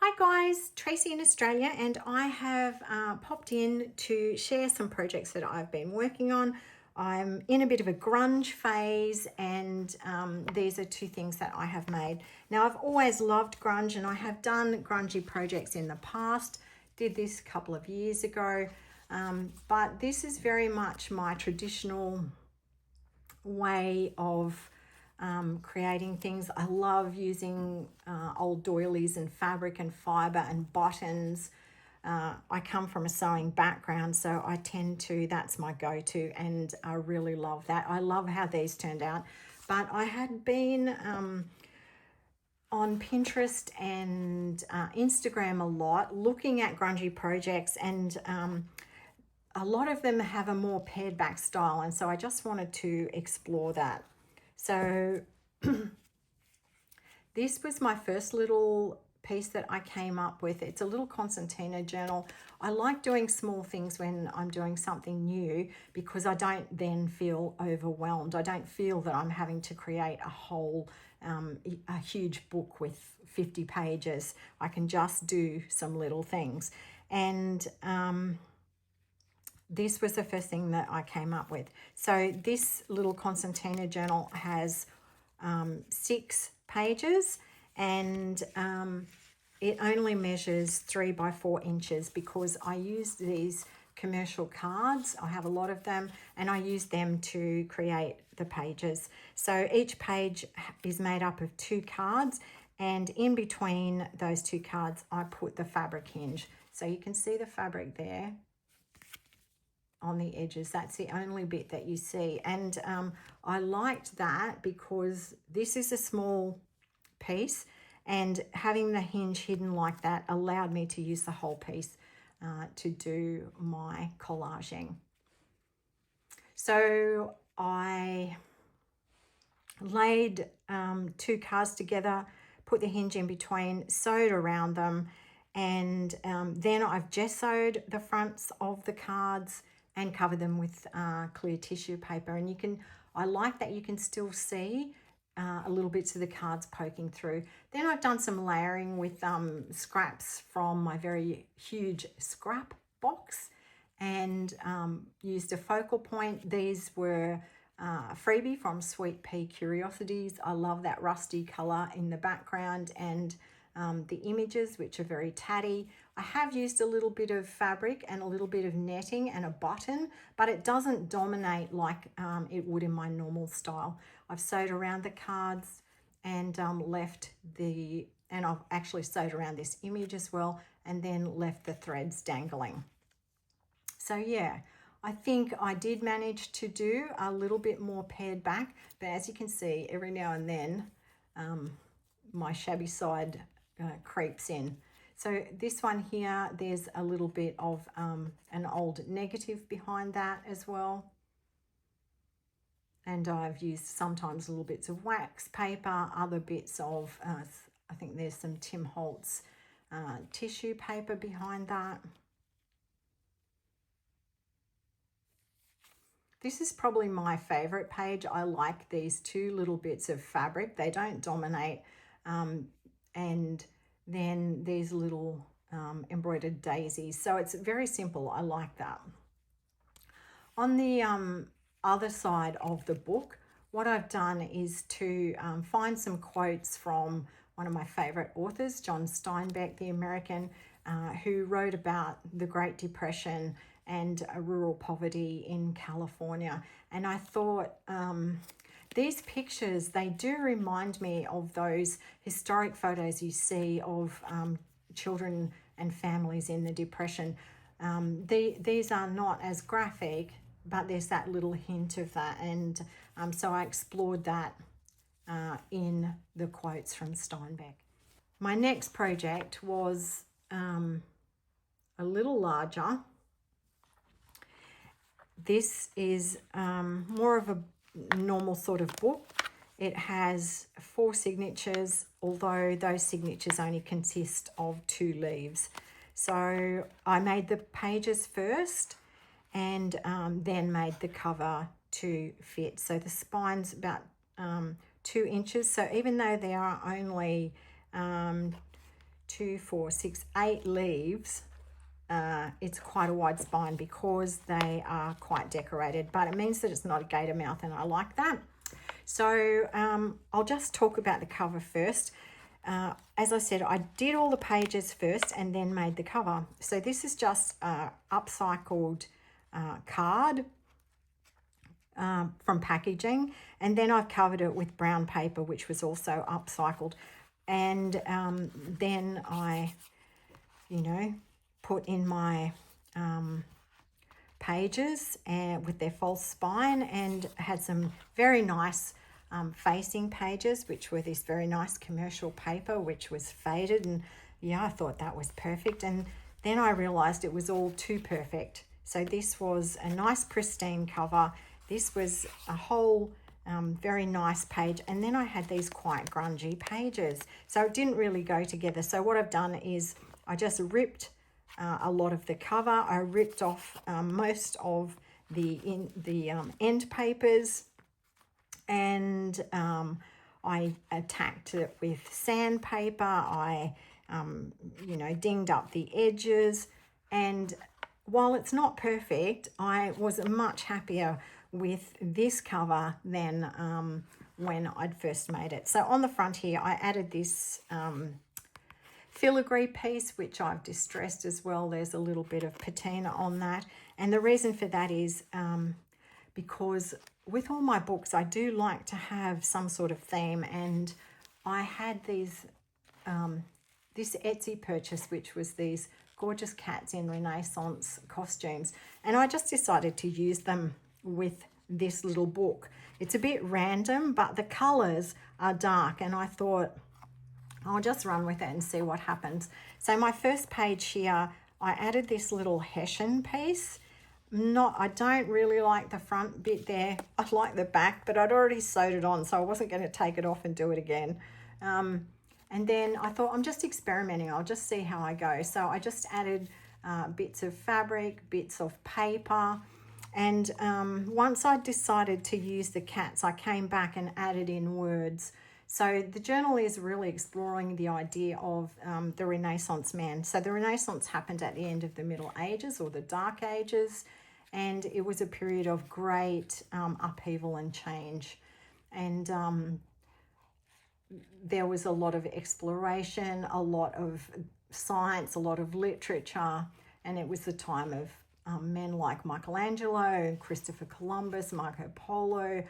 Hi guys, Tracy in Australia, and I have popped in to share some projects that I've been working on. I'm in a bit of a grunge phase, and these are two things that I have made. Now, I've always loved grunge, and I have done grungy projects in the past. Did this a couple of years ago, but this is very much my traditional way of creating things. I love using old doilies and fabric and fiber and buttons. I come from a sewing background, so I tend to, that's my go-to, and I really love that. I love how these turned out. But I had been on Pinterest and Instagram a lot, looking at grungy projects, and a lot of them have a more pared back style, and so I just wanted to explore that. So this was my first little piece that I came up with. It's a little Constantina journal. I like doing small things when I'm doing something new because I don't then feel overwhelmed. I don't feel that I'm having to create a whole, a huge book with 50 pages. I can just do some little things. And this was the first thing that I came up with. So this little Constantina journal has 6 pages, and it only measures 3 by 4 inches because I used these commercial cards. I have a lot of them, and I use them to create the pages. So each page is made up of 2 cards, and in between those 2 cards I put the fabric hinge. So you can see the fabric there on the edges. That's the only bit that you see, and I liked that because this is a small piece, and having the hinge hidden like that allowed me to use the whole piece to do my collaging. So I laid 2 cards together, put the hinge in between, sewed around them, and then I've gessoed the fronts of the cards and cover them with clear tissue paper. And you can, I like that you can still see a little bits of the cards poking through. Then I've done some layering with scraps from my very huge scrap box, and used a focal point. These were freebie from Sweet Pea Curiosities. I love that rusty color in the background, and the images, which are very tatty. I have used a little bit of fabric and a little bit of netting and a button, but it doesn't dominate like it would in my normal style. I've sewed around the cards and left the, and I've actually sewed around this image as well, and then left the threads dangling. So yeah, I think I did manage to do a little bit more pared back, but as you can see, every now and then my shabby side creeps in. So this one here, there's a little bit of an old negative behind that as well. And I've used sometimes little bits of wax paper, other bits of, I think there's some Tim Holtz tissue paper behind that. This is probably my favorite page. I like these 2 little bits of fabric. They don't dominate. And then these little embroidered daisies. So it's very simple. I like that. On the other side of the book, what I've done is to find some quotes from one of my favorite authors, John Steinbeck, the American, who wrote about the Great Depression and rural poverty in California. And I thought these pictures, they do remind me of those historic photos you see of children and families in the Depression. These are not as graphic, but there's that little hint of that. And so I explored that in the quotes from Steinbeck. My next project was a little larger. This is more of a normal sort of book. It has 4 signatures, although those signatures only consist of 2 leaves. So I made the pages first, and then made the cover to fit. So the spine's about 2 inches. So even though there are only 2, 4, 6, 8 leaves, it's quite a wide spine because they are quite decorated, but it means that it's not a gator mouth, and I like that. So I'll just talk about the cover first. As I said, I did all the pages first and then made the cover. So this is just upcycled card from packaging, and then I've covered it with brown paper, which was also upcycled. And then I, put in my pages and with their false spine, and had some very nice facing pages, which were this very nice commercial paper, which was faded. And yeah, I thought that was perfect. And then I realized it was all too perfect. So this was a nice pristine cover. This was a whole very nice page, and then I had these quite grungy pages, so it didn't really go together. So what I've done is I just ripped a lot of the cover. I ripped off most of the end papers, and I attacked it with sandpaper. I dinged up the edges, and while it's not perfect, I was much happier with this cover than when I'd first made it. So on the front here, I added this filigree piece, which I've distressed as well. There's a little bit of patina on that. And the reason for that is because with all my books, I do like to have some sort of theme. And I had these, this Etsy purchase, which was these gorgeous cats in Renaissance costumes. And I just decided to use them with this little book. It's a bit random, but the colors are dark, and I thought I'll just run with it and see what happens. So my first page here, I added this little Hessian piece. I don't really like the front bit there. I like the back, but I'd already sewed it on, so I wasn't going to take it off and do it again. And then I thought, I'm just experimenting. I'll just see how I go. So I just added bits of fabric, bits of paper. And once I decided to use the cats, I came back and added in words. So the journal is really exploring the idea of the Renaissance man. So the Renaissance happened at the end of the Middle Ages, or the Dark Ages, and it was a period of great upheaval and change. And there was a lot of exploration, a lot of science, a lot of literature, and it was the time of men like Michelangelo, Christopher Columbus, Marco Polo,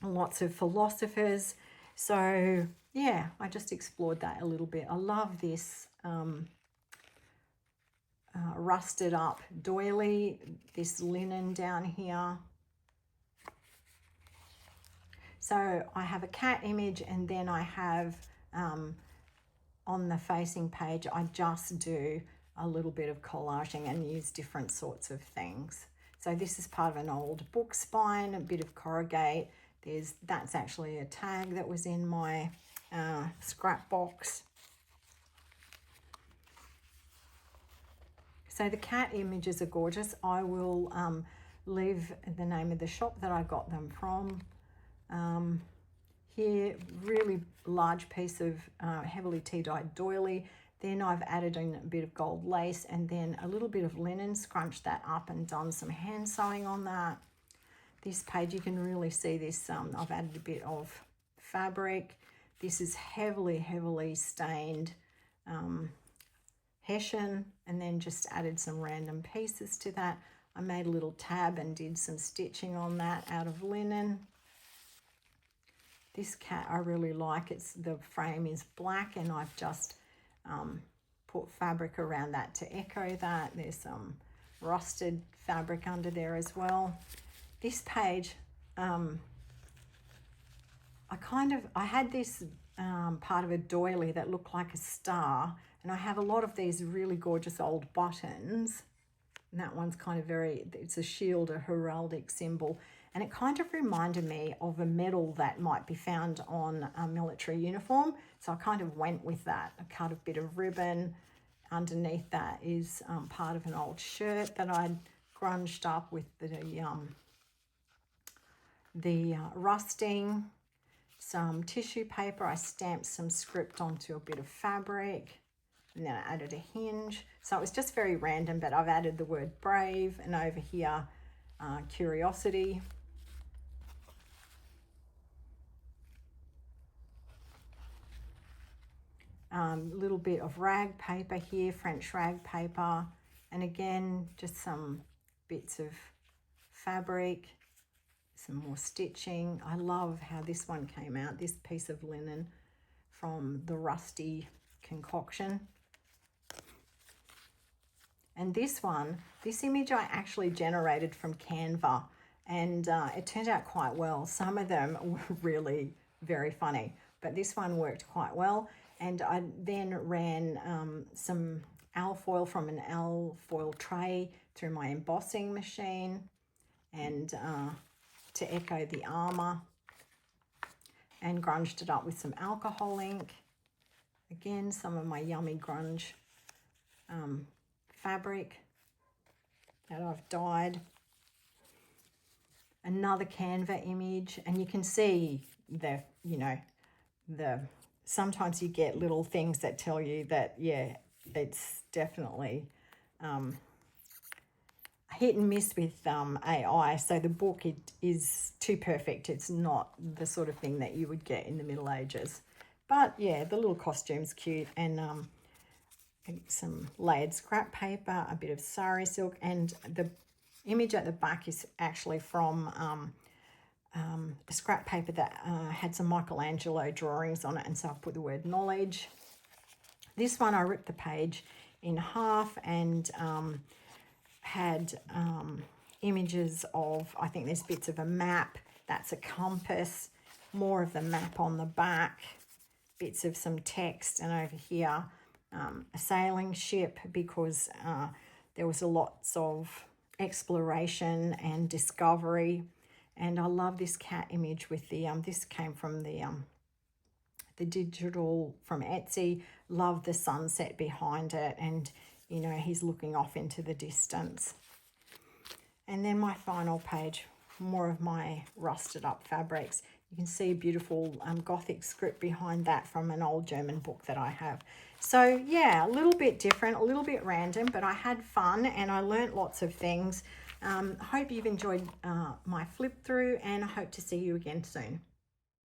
lots of philosophers. So yeah, I just explored that a little bit. I love this rusted up doily, this linen down here. So I have a cat image, and then I have on the facing page, I just do a little bit of collaging and use different sorts of things. So this is part of an old book spine, a bit of corrugate. That's actually a tag that was in my scrap box. So the cat images are gorgeous. I will leave the name of the shop that I got them from. Here, really large piece of heavily tea-dyed doily. Then I've added in a bit of gold lace and then a little bit of linen, scrunched that up and done some hand sewing on that. This page, you can really see this. I've added a bit of fabric. This is heavily stained Hessian, and then just added some random pieces to that. I made a little tab and did some stitching on that out of linen. This cat I really like. The frame is black, and I've just put fabric around that to echo that. There's some rusted fabric under there as well. This page, I had this part of a doily that looked like a star, and I have a lot of these really gorgeous old buttons, and that one's kind of it's a shield, a heraldic symbol, and it kind of reminded me of a medal that might be found on a military uniform, so I kind of went with that. I cut a bit of ribbon. Underneath that is part of an old shirt that I'd grunged up with the rusting. some tissue paper. I stamped some script onto a bit of fabric, and then I added a hinge. So it was just very random, but I've added the word brave, and over here, curiosity. Little bit of rag paper here, French rag paper, and again, just some bits of fabric, some more stitching. I love how this one came out, this piece of linen from the Rusty concoction. And this one, this image I actually generated from Canva, and it turned out quite well. Some of them were really very funny, but this one worked quite well. And I then ran some alfoil from an alfoil tray through my embossing machine, and to echo the armour, and grunged it up with some alcohol ink. Again, some of my yummy grunge fabric that I've dyed. Another Canva image, and you can see the, sometimes you get little things that tell you that, yeah, it's definitely hit and miss with AI. So the book, it is too perfect. It's not the sort of thing that you would get in the Middle Ages. But yeah, the little costume's cute, and some layered scrap paper, a bit of sari silk, and the image at the back is actually from the scrap paper that had some Michelangelo drawings on it, and so I put the word knowledge. This one I ripped the page in half and had images of, I think there's bits of a map, that's a compass, more of the map on the back, bits of some text, and over here a sailing ship, because there was lots of exploration and discovery. And I love this cat image with the this came from the digital from Etsy. Love the sunset behind it, and he's looking off into the distance. And then my final page, more of my rusted up fabrics. You can see beautiful Gothic script behind that from an old German book that I have. So yeah, a little bit different, a little bit random, but I had fun and I learnt lots of things. Hope you've enjoyed my flip through, and I hope to see you again soon.